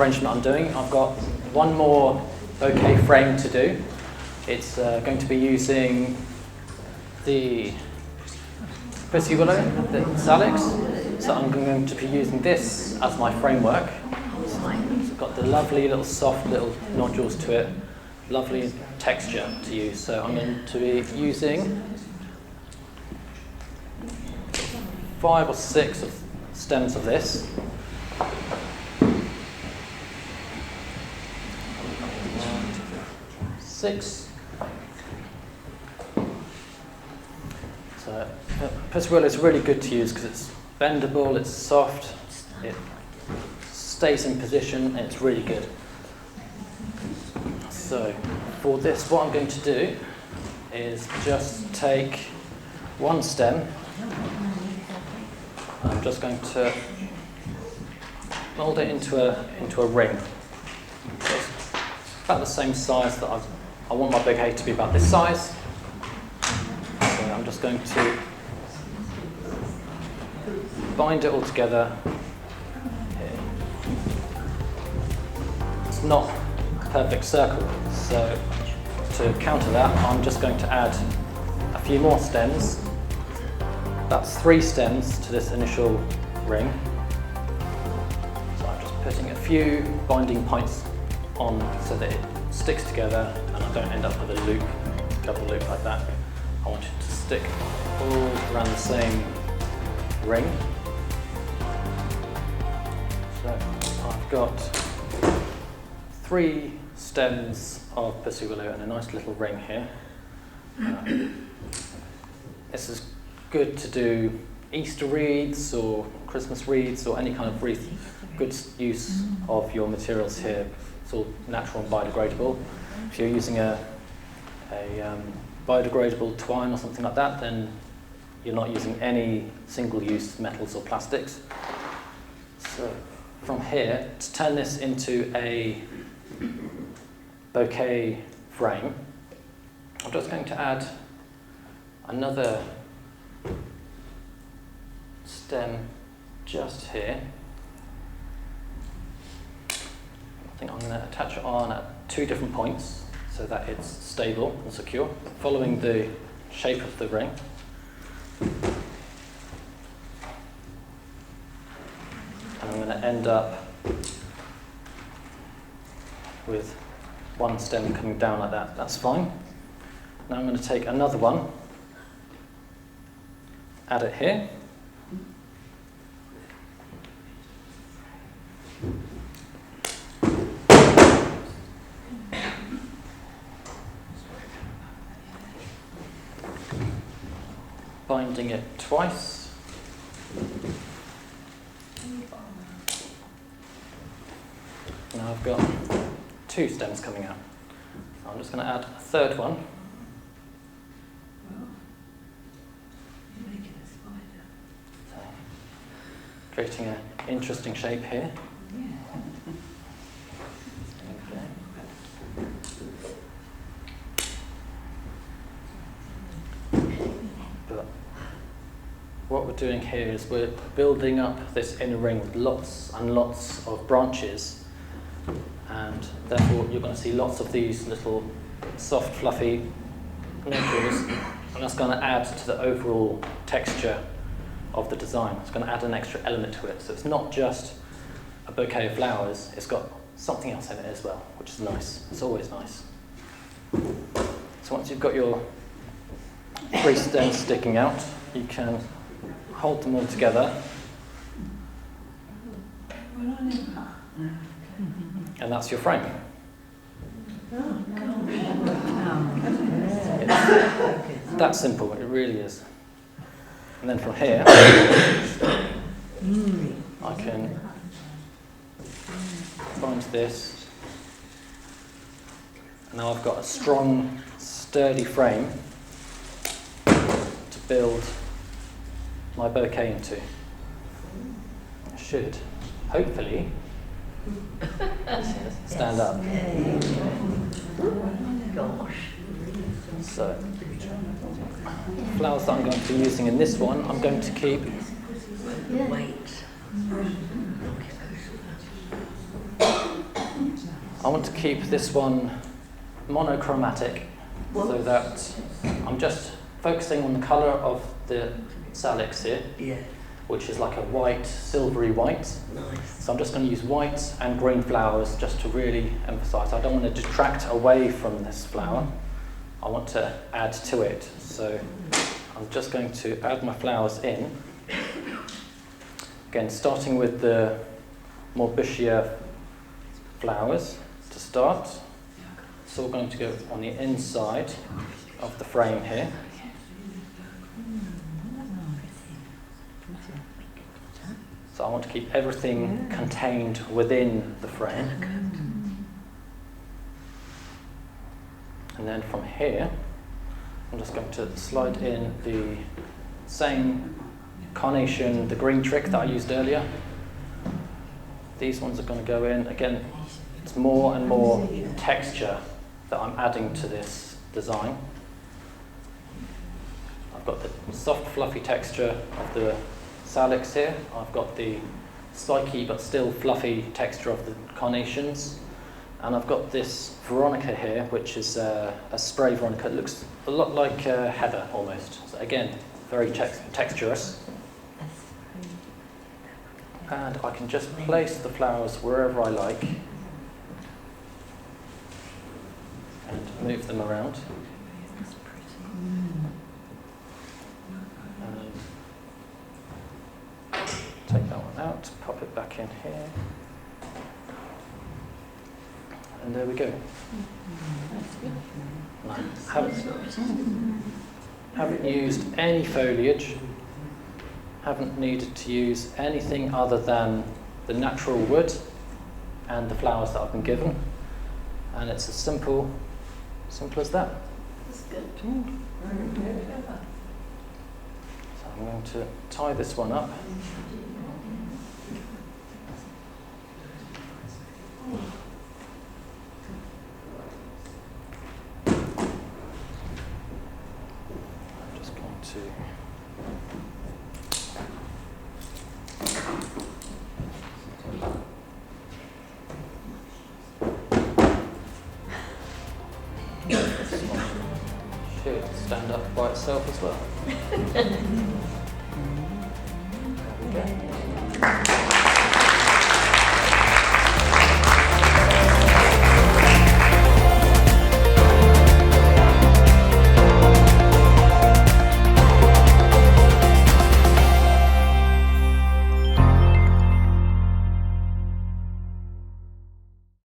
arrangement I'm doing. I've got one more bouquet frame to do. It's going to be using the Pretty Willow, the Salix. So I'm going to be using this as my framework. It's got the lovely little soft little nodules to it, lovely texture to use. So I'm going to be using 5 or 6 of stems of this. 6. So Pretty Willow is really good to use because it's bendable, it's soft, it stays in position, and it's really good. So for this, what I'm going to do is just take one stem. I'm just going to mould it into a ring. It's about the same size that I want my bouquet to be about this size. So I'm just going to bind it all together here. It's not a perfect circle, so to counter that, I'm just going to add a few more stems. That's 3 stems to this initial ring. So I'm just putting a few binding points on so that it sticks together and I don't end up with a loop, double loop like that. I want it to stick all around the same ring. So I've got 3 stems of Pussy Willow and a nice little ring here. This is good to do Easter wreaths or Christmas wreaths or any kind of wreath. Good use of your materials here. It's all natural and biodegradable. If you're using a biodegradable twine or something like that, then you're not using any single-use metals or plastics. So from here, to turn this into a bouquet frame, I'm just going to add another stem just here. I think I'm going to attach it on at 2 different points so that it's stable and secure, following the shape of the ring. And I'm going to end up with one stem coming down like that. That's fine. Now I'm going to take another one, add it here. Binding it twice. Now I've got 2 stems coming out. So I'm just going to add a third one. So, creating an interesting shape here. What we're doing here is we're building up this inner ring with lots and lots of branches, and therefore you're going to see lots of these little soft, fluffy nodules, and that's going to add to the overall texture of the design. It's going to add an extra element to it, so it's not just a bouquet of flowers, it's got something else in it as well, which is nice. It's always nice. So once you've got your 3 stems sticking out, you can hold them all together, and that's your frame. It's that simple, it really is. And then from here, I can bind this, and now I've got a strong, sturdy frame to build my bouquet into. It should, hopefully, stand up. So, the flowers that I'm going to be using in this one, I'm going to keep I want to keep this one monochromatic so that I'm just focusing on the colour of the salix here, which is like a white, silvery white. Nice. So I'm just going to use white and green flowers just to really emphasise. I don't want to detract away from this flower. I want to add to it. So I'm just going to add my flowers in. Again, starting with the more bushier flowers to start. It's all going to go on the inside of the frame here. So I want to keep everything contained within the frame. And then from here, I'm just going to slide in the same carnation, the green trick that I used earlier. These ones are going to go in. Again, it's more and more texture that I'm adding to this design. I've got the soft, fluffy texture of the salix here. I've got the spiky but still fluffy texture of the carnations. And I've got this veronica here, which is a spray veronica. It looks a lot like heather almost. So again, very texturous. And I can just place the flowers wherever I like and move them around. Take that one out, pop it back in here. And there we go. Now, haven't used any foliage, haven't needed to use anything other than the natural wood and the flowers that I've been given. And it's as simple as that. That's good. So I'm going to tie this one up. I'm just going to should stand up by itself as well. There we go.